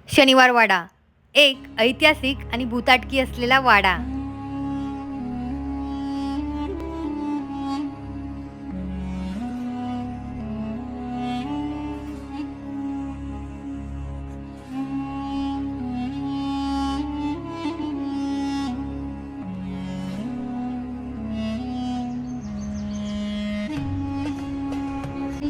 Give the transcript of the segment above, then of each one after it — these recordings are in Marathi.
शनिवार वाडा एक ऐतिहासिक आणि भूताटकी असलेला वाडा।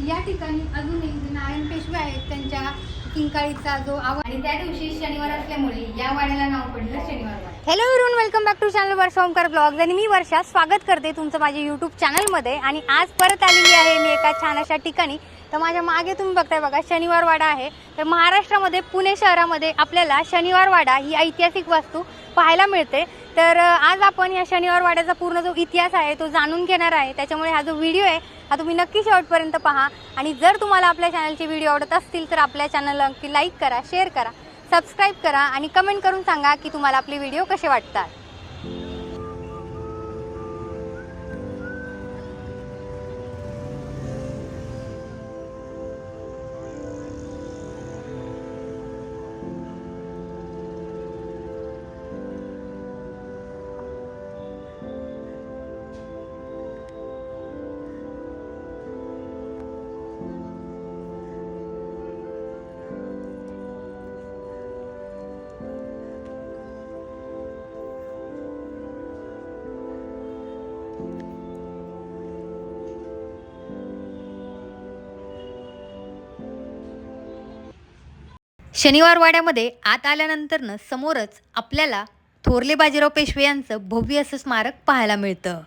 या ठिकाणी अजूनही नारायण पेशवे आहेत त्यांच्या किंकाळीचा जो आवाज आणि त्या दिवशी शनिवार असल्यामुळे या वाड्याला नाव पडलं Shaniwar Wada. Hello everyone, welcome back to channel Varsha Omkar blogs आणि मी वर्षा स्वागत करते तुमचं माझ्या यूट्यूब चॅनलमध्ये। आणि आज परत आलेली आहे मी एका छान अशा ठिकाणी। तर माझ्या मागे तुम्ही बघताय बघा शनिवार वाडा आहे। तर महाराष्ट्रामध्ये पुणे शहरामध्ये आपल्याला शनिवार वाडा ही ऐतिहासिक वास्तू पाहायला मिळते। तर आज आपण या शनिवार वाड्याचा पूर्ण जो इतिहास आहे तो जाणून घेणार आहे। त्याच्यामुळे हा जो व्हिडिओ आहे हा तुम्ही नक्की शेवटपर्यंत पहा। आणि जर तुम्हाला आपल्या चॅनलचे व्हिडिओ आवडत असतील तर आपल्या चॅनलला नक्की लाईक करा, शेअर करा, सबस्क्राईब करा आणि कमेंट करून सांगा की तुम्हाला आपले व्हिडिओ कसे वाटतात। शनिवार वाड्यामध्ये आत आल्यानंतरनं समोरच आपल्याला थोरले बाजीराव पेशवे यांचं भव्य असं स्मारक पाहायला मिळतं।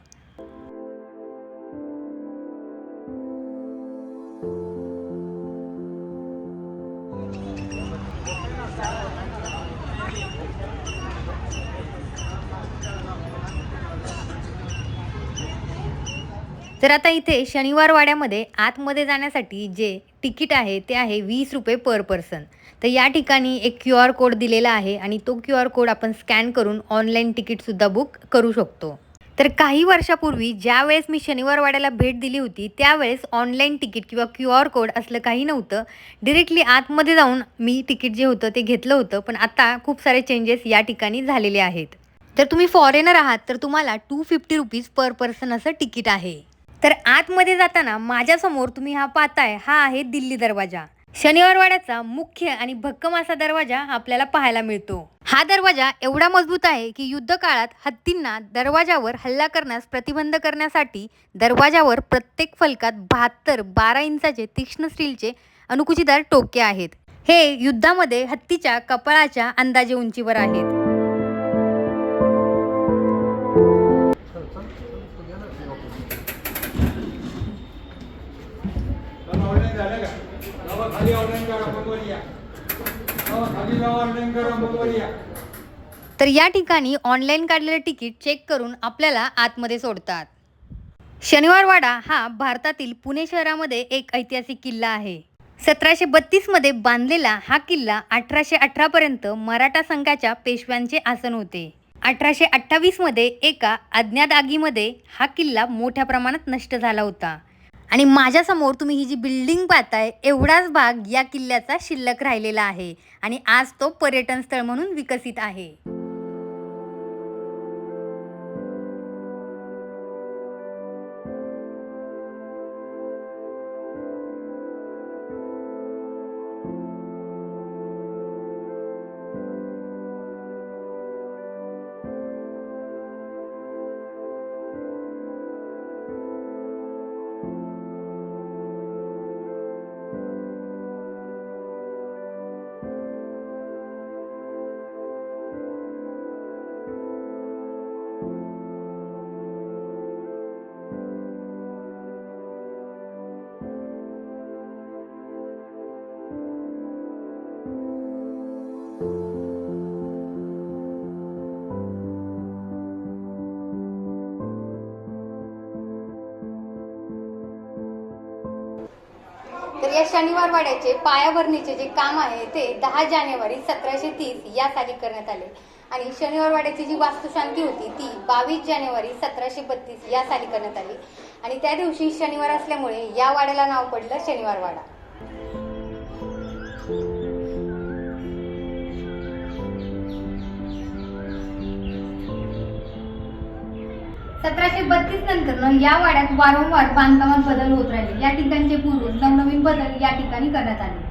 तर आता इथे शनिवार वाड्यामध्ये आतमध्ये जाण्यासाठी जे तिकीट आहे ते आहे 20 रुपये पर पर्सन। तर या ठिकाणी एक QR कोड दिलेला आहे आणि तो QR कोड आपण स्कॅन करून ऑनलाईन तिकीटसुद्धा बुक करू शकतो। तर काही वर्षापूर्वी ज्यावेळेस मी शनिवार वाड्याला भेट दिली होती त्यावेळेस ऑनलाईन तिकीट किंवा QR कोड असलं काही नव्हतं। डिरेक्टली आतमध्ये जाऊन मी तिकीट जे होतं ते घेतलं होतं। पण आता खूप सारे चेंजेस या ठिकाणी झालेले आहेत। तर तुम्ही फॉरेनर आहात तर तुम्हाला 250 रुपीज पर पर्सन असं तिकीट आहे। तर आतमध्ये जाताना माझ्यासमोर तुम्ही हा पाहताय हा आहे दिल्ली दरवाजा। शनिवार वाड्याचा मुख्य आणि भक्कम असा दरवाजा आपल्याला पाहायला मिळतो। हा दरवाजा एवढा मजबूत आहे की युद्ध काळात हत्तींना दरवाजावर हल्ला करण्यास प्रतिबंध करण्यासाठी दरवाजावर प्रत्येक फलकात 12 इंचाचे तीक्ष्ण स्टीलचे अणुकुचीदार टोके आहेत। हे युद्धामध्ये हत्तीच्या कपाळाच्या अंदाजे उंचीवर आहेत। तर या ठिकाणी ऑनलाईन काढलेले तिकीट चेक करून आपल्याला आतमध्ये सोडतात। शनिवार वाडा हा भारतातील पुणे शहरामध्ये एक ऐतिहासिक किल्ला आहे। 1732 मध्ये बांधलेला हा किल्ला 1818 पर्यंत मराठा संघाच्या पेशव्यांचे आसन होते। 1828 मध्ये एका अज्ञात आगीमध्ये हा किल्ला मोठ्या प्रमाणात नष्ट झाला होता। आणि माझ्यासमोर तुम्ही ही जी बिल्डिंग पाहताय एवढाच भाग या किल्ल्याचा शिल्लक राहिलेला आहे आणि आज तो पर्यटन स्थळ म्हणून विकसित आहे। तर या शनिवार वाड्याचे पायाभरणीचे जे काम आहे ते 10 जानेवारी 1730 या साली करण्यात आले आणि शनिवार वाड्याची जी वास्तुशांती होती ती 22 जानेवारी 1732 या साली करण्यात आली आणि त्या दिवशी शनिवार असल्यामुळे या वाड्याला नाव पडलं शनिवार वाडा। 1732 नंतर या वाड्यात वारंवार बांधकामात बदल होत राहिले. या ठिकाणचे पूर्व नवनवीन बदल या ठिकाणी करण्यात आले.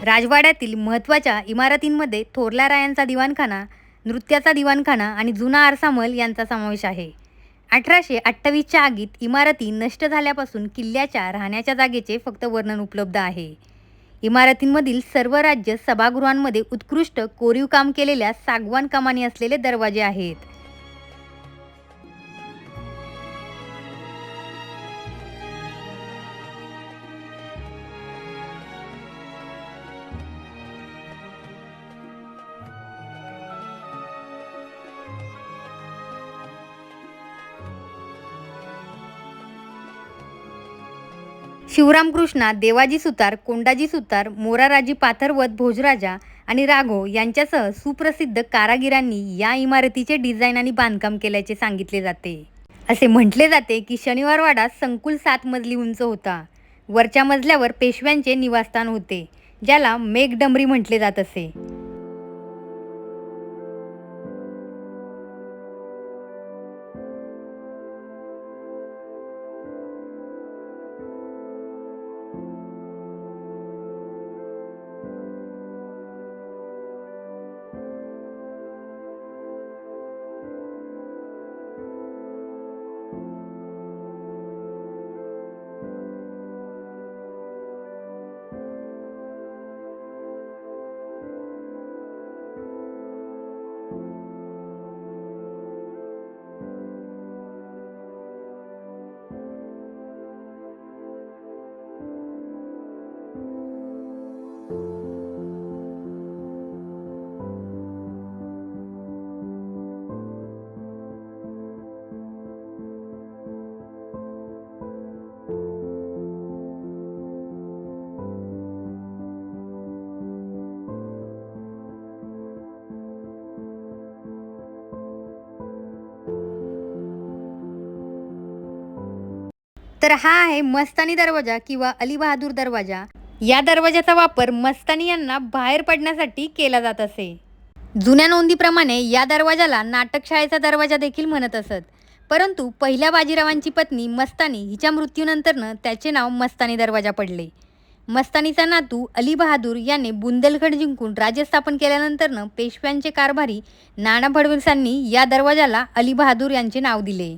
राजवाड्यातील महत्त्वाच्या इमारतींमध्ये थोरल्या रायांचा दिवाणखाना, नृत्याचा दिवाणखाना आणि जुना आरसामल यांचा समावेश आहे. 1828च्या आगीत इमारती नष्ट झाल्यापासून किल्ल्याच्या राहण्याच्या जागेचे फक्त वर्णन उपलब्ध आहे. इमारतींमधील सर्व राज्य सभागृहांमध्ये उत्कृष्ट कोरीव काम केलेल्या सागवान कमानी असलेले दरवाजे आहेत. शिवरामकृष्णा, देवाजी सुतार, कोंडाजी सुतार, मोराराजी पाथरवत, भोजराजा आणि राघव यांच्यासह सुप्रसिद्ध कारागिरांनी या इमारतीचे डिझाईन आणि बांधकाम केल्याचे सांगितले जाते. असे म्हटले जाते की शनिवारवाडा संकुल 7 मजली उंच होता. वरच्या मजल्यावर पेशव्यांचे निवासस्थान होते, ज्याला मेघडंबरी म्हटले जात असे. तर हा आहे मस्तानी दरवाजा किंवा अली बहादूर दरवाजा. या दरवाजाचा वापर मस्तानी यांना बाहेर पडण्यासाठी केला जात असे. जुन्या नोंदीप्रमाणे या दरवाजाला नाटकशाळेचा दरवाजा देखील म्हणत असत. परंतु पहिल्या बाजीरावांची पत्नी मस्तानी हिच्या मृत्यूनंतरनं त्याचे नाव मस्तानी दरवाजा पडले. मस्तानीचा नातू अली बहादूर याने बुंदेलखंड जिंकून राज्य स्थापन केल्यानंतरनं पेशव्यांचे कारभारी नाना फडणवीसांनी या दरवाजाला अली बहादूर यांचे नाव दिले.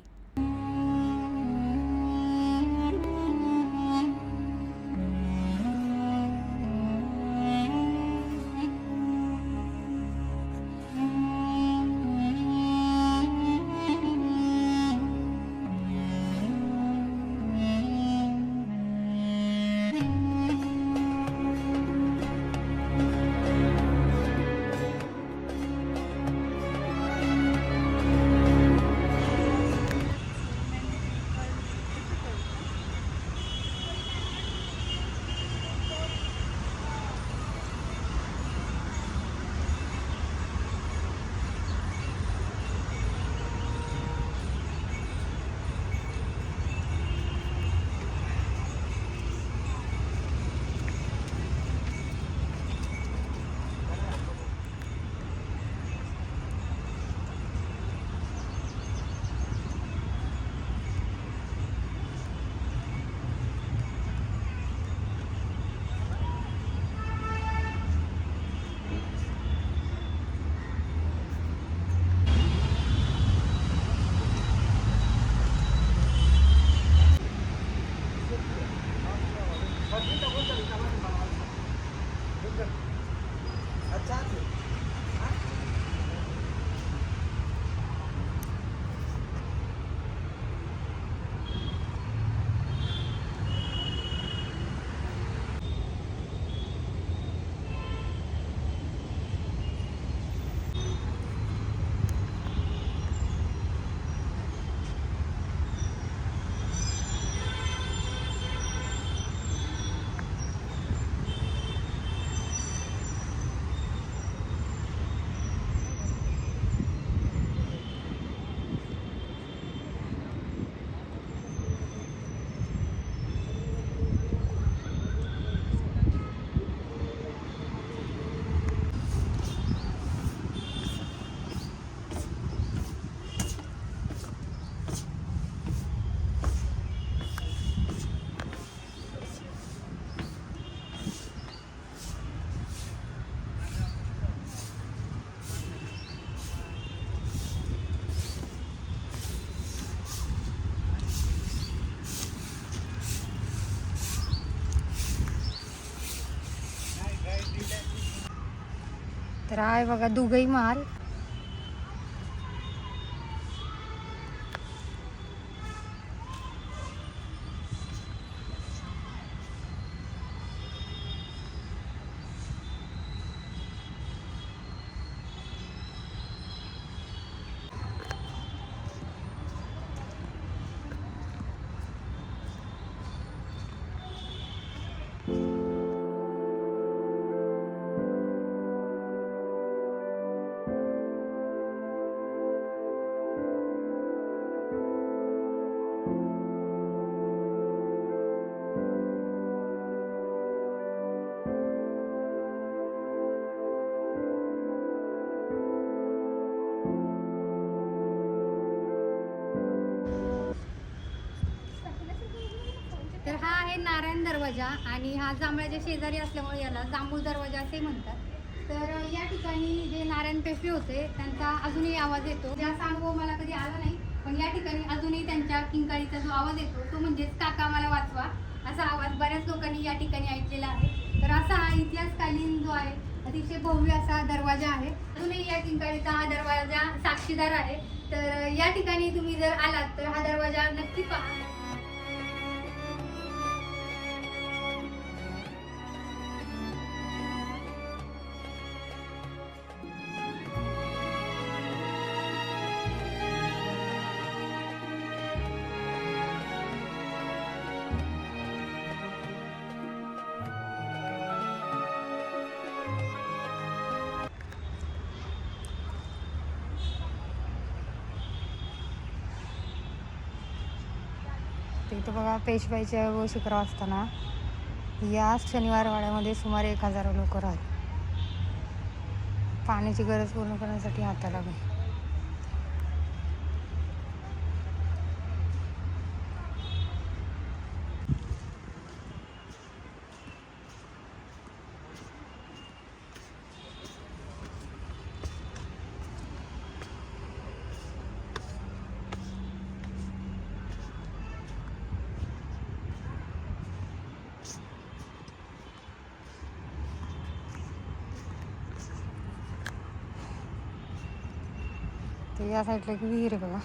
तर आहे बघा दुगई माल. तर हा आहे नारायण दरवाजा आणि हा जांभळाच्या शेजारी असल्यामुळे याला जांभूळ दरवाजा असे म्हणतात. तर या ठिकाणी जे नारायण पेशवे होते त्यांचा अजूनही आवाज येतो. असा अनुभव मला कधी आला नाही, पण या ठिकाणी अजूनही त्यांच्या किंकाळीचा जो आवाज येतो तो म्हणजेच काका मला वाचवा असा आवाज बऱ्याच लोकांनी या ठिकाणी ऐकलेला आहे. तर असा हा इतिहासकालीन जो आहे अतिशय भव्य असा दरवाजा आहे. अजूनही या किंकाळीचा हा दरवाजा साक्षीदार आहे. तर या ठिकाणी तुम्ही जर आलात तर हा दरवाजा नक्की पहा. इथं बघा पेशवाईच्या शिखरावर असताना या शनिवार वाड्यामध्ये सुमारे 1000 लोक राहतात. पाण्याची गरज पूर्ण करण्यासाठी हाताला लागेल. ते या साईडला एक विहीर आहे बघा.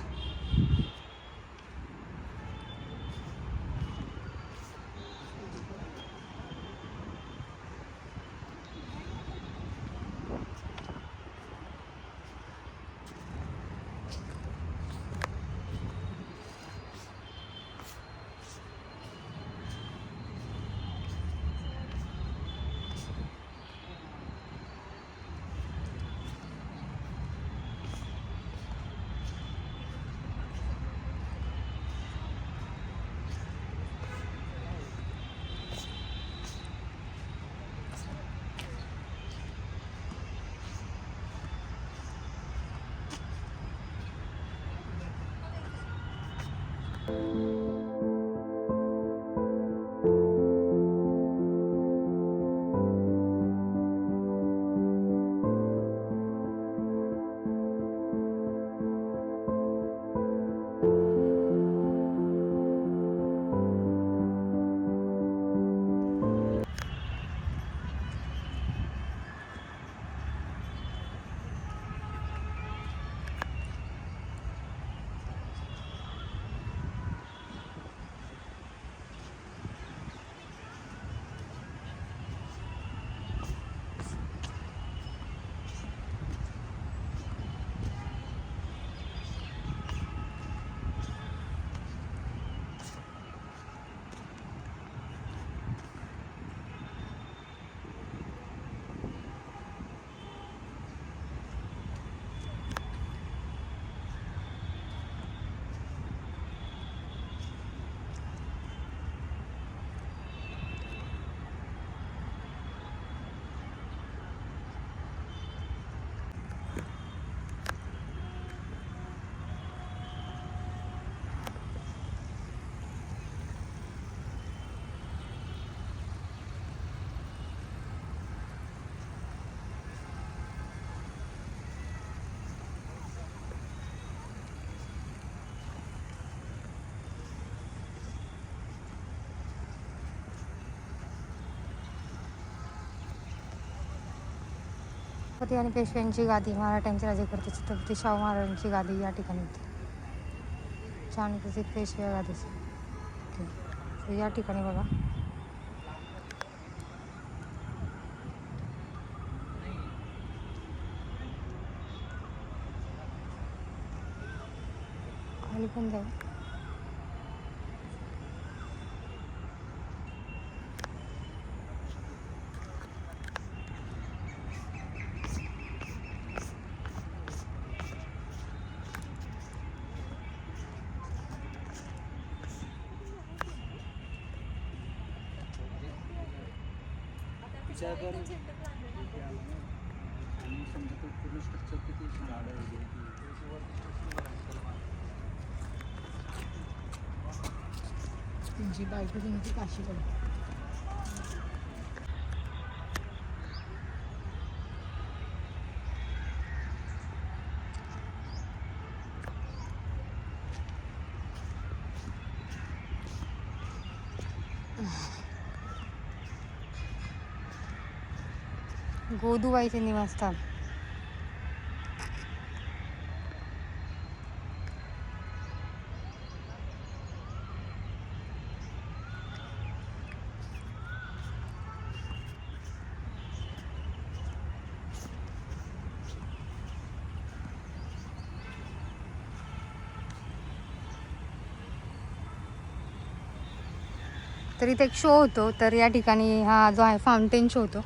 छत्रपती आणि पेशव्यांची गादी, मराठ्यांचे राज्यकर्ते छत्रपती शाहू महाराजांची गादी या ठिकाणी होती. छान प्रसिद्ध पेशव्या गादीची. ओके, तर या ठिकाणी बघा खाली पण जाऊ. त्यांची बायको त्यांची काशीकडे. गोदूबाईचे निवासस्थान. तर इथे एक शो होतो, तर या ठिकाणी हा जो आहे फाउंटेन शो होतो.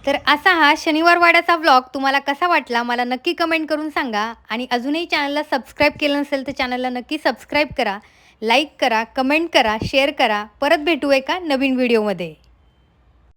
तर असा हा शनिवार वाड्याचा व्लॉग तुम्हाला कसा वाटला मला नक्की कमेंट करून सांगा. आणि अजूनही चॅनलला सबस्क्राईब केलं नसेल तर चॅनलला नक्की सबस्क्राईब करा, लाईक करा, कमेंट करा, शेअर करा. परत भेटू एका नवीन व्हिडिओमध्ये.